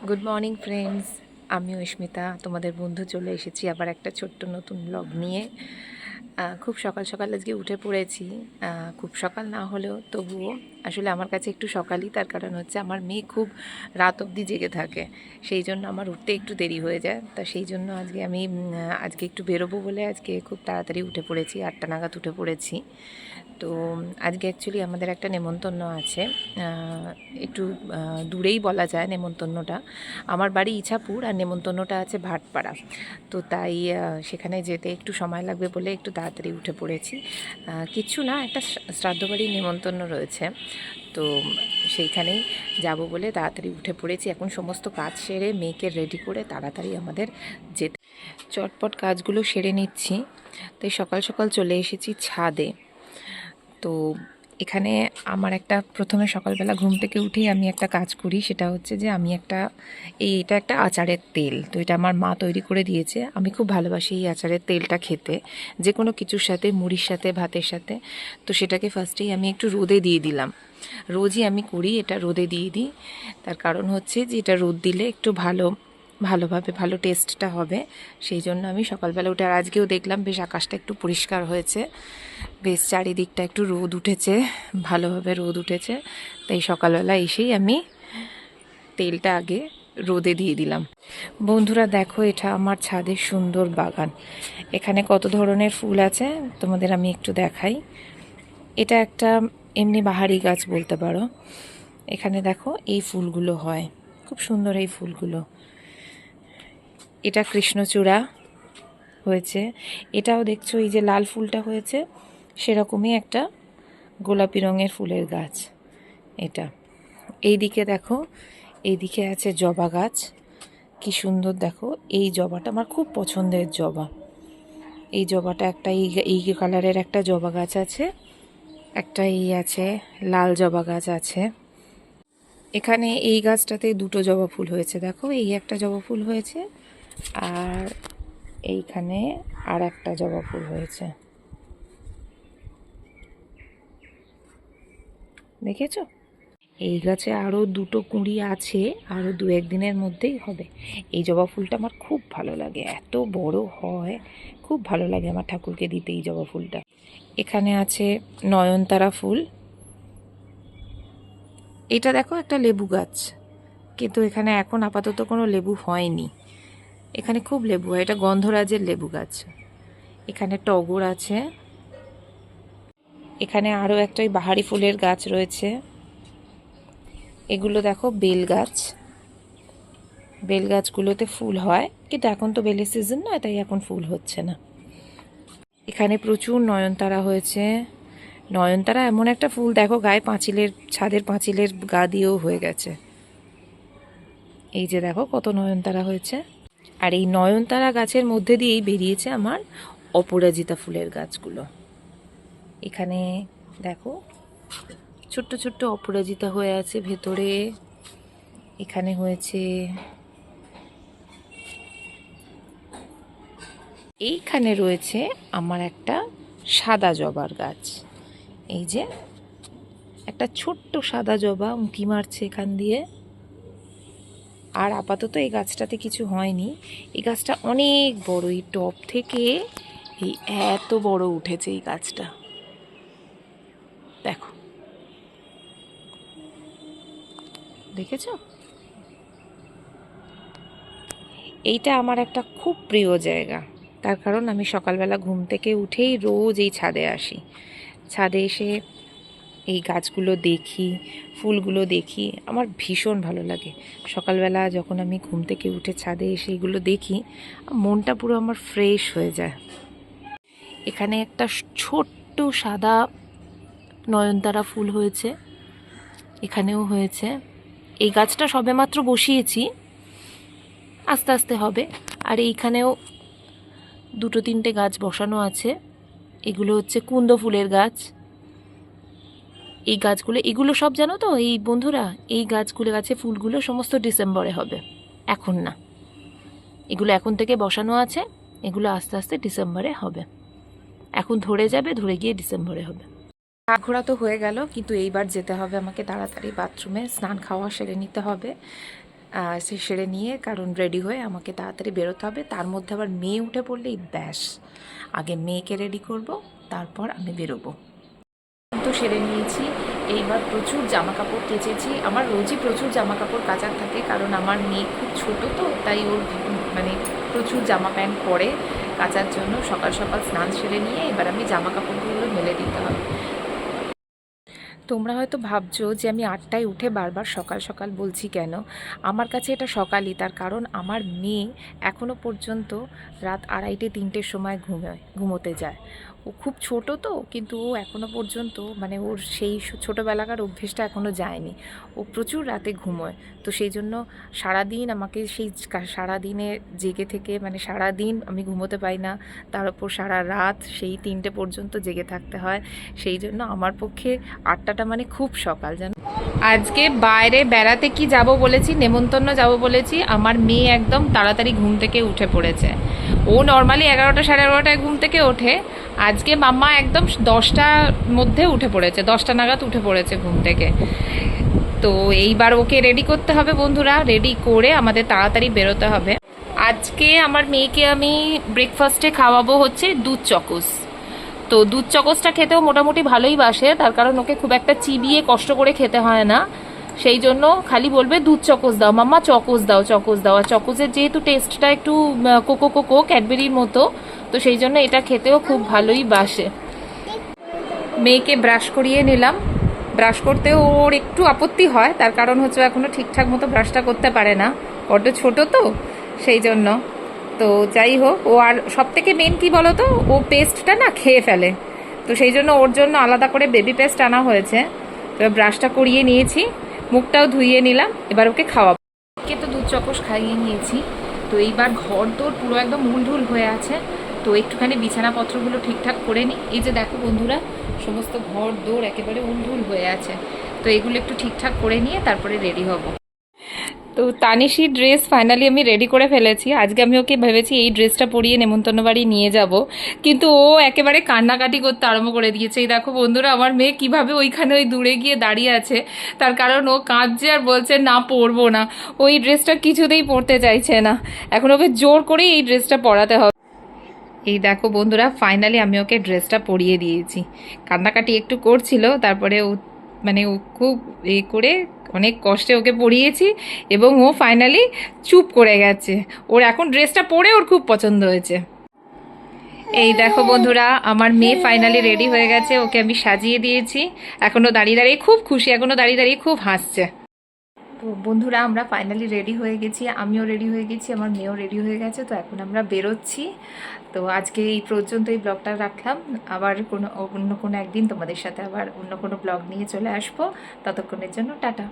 Good morning friends, আমি অস্মিতা তোমাদের বন্ধু চলে এসেছি আবার একটা ছোট্ট নতুন ব্লগ নিয়ে। খুব সকাল সকাল আজকে উঠে পড়েছি। খুব সকাল না হলেও তবুও আসলে আমার কাছে একটু সকালই, তার কারণ হচ্ছে আমার মেয়ে খুব রাত অবধি জেগে থাকে, সেই জন্য আমার উঠতে একটু দেরি হয়ে যায়। তা সেই জন্য আজকে আমি আজকে একটু বেরোবো বলে আজকে খুব তাড়াতাড়ি উঠে পড়েছি, 8টা নাগাদ উঠে পড়েছি। তো আজকে অ্যাকচুয়ালি আমাদের একটা নেমন্তন্ন আছে, একটু দূরেই বলা যায় নেমন্তন্নটা। আমার বাড়ি ইছাপুর আর নেমন্তন্নটা আছে ভাটপাড়া। তো তাই সেখানে যেতে একটু সময় লাগবে বলে একটু তাড়াতাড়ি উঠে পড়েছি। কিচ্ছু না, একটা শ্রাদ্ধ বাড়ির নেমন্তন্ন রয়েছে, তো সেইখানেই যাব বলে তাড়াতাড়ি উঠে পড়েছি। এখন সমস্ত কাজ সেরে মেয়েকে রেডি করে তাড়াতাড়ি আমাদের যেতে, চটপট কাজগুলো সেরে নিচ্ছি। তাই সকাল সকাল চলে এসেছি ছাদে। তো এখানে আমার একটা প্রথমে সকালবেলা ঘুম থেকে উঠেই আমি একটা কাজ করি, সেটা হচ্ছে যে আমি এটা একটা আচারের তেল, তো এটা আমার মা তৈরি করে দিয়েছে। আমি খুব ভালোবাসি এই আচারের তেলটা খেতে, যে কোনো কিছুর সাথে, মুড়ির সাথে, ভাতের সাথে। তো সেটাকে ফার্স্টেই আমি একটু রোদে দিয়ে দিলাম। রোজই আমি করি এটা, রোদে দিয়ে দিই। তার কারণ হচ্ছে যে এটা রোদ দিলে একটু ভালো টেস্টটা হবে। সেই জন্য আমি সকালবেলা উঠে, আর আজকেও দেখলাম বেশ আকাশটা একটু পরিষ্কার হয়েছে, বেশ চারিদিকটা একটু রোদ উঠেছে, ভালোভাবে রোদ উঠেছে। তাই সকালবেলা এসেই আমি তেলটা আগে রোদে দিয়ে দিলাম। বন্ধুরা দেখো, এটা আমার ছাদের সুন্দর বাগান। এখানে কত ধরনের ফুল আছে তোমাদের আমি একটু দেখাই। এটা একটা এমনি বাহারি গাছ বলতে পারো। এখানে দেখো এই ফুলগুলো হয়, খুব সুন্দর এই ফুলগুলো। এটা কৃষ্ণচূড়া হয়েছে। এটাও দেখছো এই যে লাল ফুলটা হয়েছে, সেরকমই একটা গোলাপি রঙের ফুলের গাছ এটা। এইদিকে দেখো, এইদিকে আছে জবা গাছ, কি সুন্দর দেখো। এই জবাটা আমার খুব পছন্দের জবা। এই জবাটা একটা এই কালারের একটা জবা গাছ আছে, একটা এই আছে লাল জবা গাছ আছে। এখানে এই গাছটাতে দুটো জবা ফুল হয়েছে, দেখো এই একটা জবা ফুল হয়েছে, আর এইখানে আর একটা জবা ফুল হয়েছে, দেখেছো? এই গাছে আরও দুটো কুঁড়ি আছে, আরও 2-1 দিনের মধ্যেই হবে। এই জবা ফুলটা আমার খুব ভালো লাগে, এত বড় হয়, খুব ভালো লাগে আমার ঠাকুরকে দিতে এই জবা ফুলটা। এখানে আছে নয়নতারা ফুল। এটা দেখো একটা লেবু গাছ, কিন্তু এখানে এখন আপাতত কোনো লেবু হয়নি। এখানে খুব লেবু হয়, এটা গন্ধরাজের লেবু গাছ। এখানে টগর আছে। এখানে আরও একটা ওই বাহারি ফুলের গাছ রয়েছে। এগুলো দেখো বেল গাছ, বেল গাছগুলোতে ফুল হয়, কিন্তু এখন তো বেলের সিজন নয়, তাই এখন ফুল হচ্ছে না। এখানে প্রচুর নয়নতারা হয়েছে। নয়নতারা এমন একটা ফুল, দেখো গায়ে পাঁচিলের, ছাদের পাঁচিলের গা দিয়েও হয়ে গেছে। এই যে দেখো কত নয়নতারা হয়েছে। আর এই নয়নতারা গাছের মধ্যে দিয়েই বেরিয়েছে আমার অপরাজিতা ফুলের গাছগুলো। এখানে দেখো ছোট্ট ছোট্ট অপরাজিতা হয়ে আছে ভেতরে। এখানে হয়েছে, এইখানে রয়েছে আমার একটা সাদা জবার গাছ। এই যে একটা ছোট্ট সাদা জবা উঁকি মারছে এখান দিয়ে। আর আপাতত এই গাছটাতে কিছু হয়নি। এই গাছটা অনেক বড়, এই টব থেকে এই এত বড় উঠেছে এই গাছটা, দেখো, দেখেছো? এইটা আমার একটা খুব প্রিয় জায়গা, তার কারণ আমি সকালবেলা ঘুম থেকে উঠেই রোজ এই ছাদে আসি। ছাদে এসে এই গাছগুলো দেখি, ফুলগুলো দেখি, আমার ভীষণ ভালো লাগে। সকালবেলা যখন আমি ঘুম থেকে উঠে ছাদে এসে এগুলো দেখি, মনটা পুরো আমার ফ্রেশ হয়ে যায়। এখানে একটা ছোট্ট সাদা নয়নতারা ফুল হয়েছে, এখানেও হয়েছে। এই গাছটা সবেমাত্র বসিয়েছি, আস্তে আস্তে হবে। আর এইখানেও 2-3টে গাছ বসানো আছে। এগুলো হচ্ছে কুন্দ ফুলের গাছ। এই গাছগুলো, এগুলো সব জানো তো এই বন্ধুরা, এই গাছগুলো, গাছে ফুলগুলো সমস্ত ডিসেম্বরে হবে, এখন না। এগুলো এখন থেকে বসানো আছে, এগুলো আস্তে আস্তে ডিসেম্বরে হবে। এখন ধরে যাবে, ধরে গিয়ে ডিসেম্বরে হবে। ঘোরা তো হয়ে গেল, কিন্তু এইবার যেতে হবে আমাকে তাড়াতাড়ি বাথরুমে, স্নান খাওয়া সেরে নিতে হবে। সে সেরে নিয়ে, কারণ রেডি হয়ে আমাকে তাড়াতাড়ি বেরোতে হবে। তার মধ্যে আবার মেয়ে উঠে পড়লেই ব্যাস, আগে মেয়েকে রেডি করব, তারপর আমি বেরোবো। তো সেরে নিয়েছি। এইবার প্রচুর জামা কাপড় কেচেছি। আমার রোজই প্রচুর জামা কাপড় কাচার থাকে, কারণ আমার মেয়ে খুব ছোট, তো তাই ওর মানে প্রচুর জামা প্যান্ট পরে কাচার জন্য। সকাল সকাল স্নান সেরে নিয়ে এবার আমি জামা কাপড়গুলো মেলে দিতে হবে। তোমরা হয়তো ভাবছো যে আমি 8টায় উঠে বারবার সকাল সকাল বলছি কেন। আমার কাছে এটা সকালই, তার কারণ আমার মেয়ে এখনও পর্যন্ত রাত 2:30-3টের সময় ঘুমোতে যায়। ও খুব ছোট তো, কিন্তু ও এখনও পর্যন্ত মানে ওর সেই ছোটোবেলাকার অভ্যেসটা এখনও যায়নি। ও প্রচুর রাতে ঘুমোয়। তো সেই জন্য সারাদিন আমাকে সেই সারাদিনে জেগে থেকে, মানে সারাদিন আমি ঘুমোতে পাই না, তার উপর সারা রাত সেই 3টে পর্যন্ত জেগে থাকতে হয়। সেই জন্য আমার পক্ষে 8টাটা মানে খুব সকাল, জানো। আজকে বাইরে বেড়াতে কি যাব বলেছি, নেমন্তন্ন যাব বলেছি। আমার মেয়ে একদম তাড়াতাড়ি ঘুম থেকে উঠে পড়েছে। ও নর্মালি 11টা 11:30টায় ঘুম থেকে ওঠে। আজকে মাম্মা একদম 10টার মধ্যে উঠে পড়েছে, 10টা নাগাদ উঠে পড়েছে ঘুম থেকে। তো এইবার ওকে রেডি করতে হবে বন্ধুরা, রেডি করে আমাদের তাড়াতাড়ি বেরোতে হবে। আজকে আমার মেয়েকে আমি ব্রেকফাস্টে খাওয়াবো হচ্ছে দুধ চকোস। তো দুধ চকোসটা খেতেও মোটামুটি ভালোই বাসে, তার কারণ ওকে খুব একটা চিবিয়ে কষ্ট করে খেতে হয় না। সেই জন্য খালি বলবে দুধ চকোস দাও মাম্মা, চকোস দাও চকোস দাও। আর চকোসের যেহেতু টেস্টটা একটু কোকো কোকো ক্যাডবেরির মতো, তো সেই জন্য এটা খেতেও খুব ভালোই বাসে। মেয়েকে ব্রাশ করিয়ে নিলাম। ব্রাশ করতে ওর একটু আপত্তি হয়, তার কারণ হচ্ছে এখনও ঠিকঠাক মতো ব্রাশটা করতে পারে না, বড্ড ছোটো তো সেই জন্য। তো যাই হোক, ও আর সব থেকে মেন কী বলো তো, ও পেস্টটা না খেয়ে ফেলে। তো সেই জন্য ওর জন্য আলাদা করে বেবি পেস্ট আনা হয়েছে। তো ব্রাশটা করিয়ে নিয়েছি, মুখটাও ধুইয়ে নিলাম, এবার ওকে খাওয়াবো। ওকে তো দুধ চকোস খাইয়ে নিয়েছি। তো এইবার ঘর দোর পুরো একদম উলঢুল হয়ে আছে। তো একটুখানি বিছানাপত্রগুলো ঠিকঠাক করে নিই। এই যে দেখো বন্ধুরা, সমস্ত ঘর দোর একেবারে উলঢুল হয়ে আছে। তো এগুলো একটু ঠিকঠাক করে নিয়ে তারপরে রেডি হব। তো তানিশির ড্রেস ফাইনালি আমি রেডি করে ফেলেছি। আজকে আমি ওকে ভেবেছি এই ড্রেসটা পরিয়ে নেমন্তন্ন বাড়ি নিয়ে যাব, কিন্তু ও একেবারে কান্নাকাটি করতে আরম্ভ করে দিয়েছে। এই দেখো বন্ধুরা, আমার মেয়ে কিভাবে ওইখানে ওই দূরে গিয়ে দাঁড়িয়ে আছে, তার কারণ ও কাঁদছে আর বলছে না পরবো না। ওই ড্রেসটা কিছুতেই পরতে চাইছে না। এখন ওকে জোর করেই এই ড্রেসটা পরাতে হবে। এই দেখো বন্ধুরা, ফাইনালি আমি ওকে ড্রেসটা পরিয়ে দিয়েছি। কান্নাকাটি একটু করছিল, তারপরে ও মানে ও খুব করে অনেক কষ্টে ওকে পরিয়েছি, এবং ও ফাইনালি চুপ করে গেছে। ওর এখন ড্রেসটা পরে ওর খুব পছন্দ হয়েছে। এই দেখো বন্ধুরা, আমার মেয়ে ফাইনালি রেডি হয়ে গেছে, ওকে আমি সাজিয়ে দিয়েছি। এখনও দাঁড়িয়ে দাঁড়িয়ে খুব খুশি, এখনও দাঁড়িয়ে দাঁড়িয়ে খুব হাসছে। তো বন্ধুরা, আমরা ফাইনালি রেডি হয়ে গেছি, আমিও রেডি হয়ে গেছি, আমার মেয়েও রেডি হয়ে গেছে। তো এখন আমরা বেরোচ্ছি। তো আজকে এই পর্যন্ত এই ব্লগটা রাখলাম। আবার অন্য কোনো একদিন তোমাদের সাথে আবার অন্য কোনো ব্লগ নিয়ে চলে আসবো। ততক্ষণের জন্য টাটা।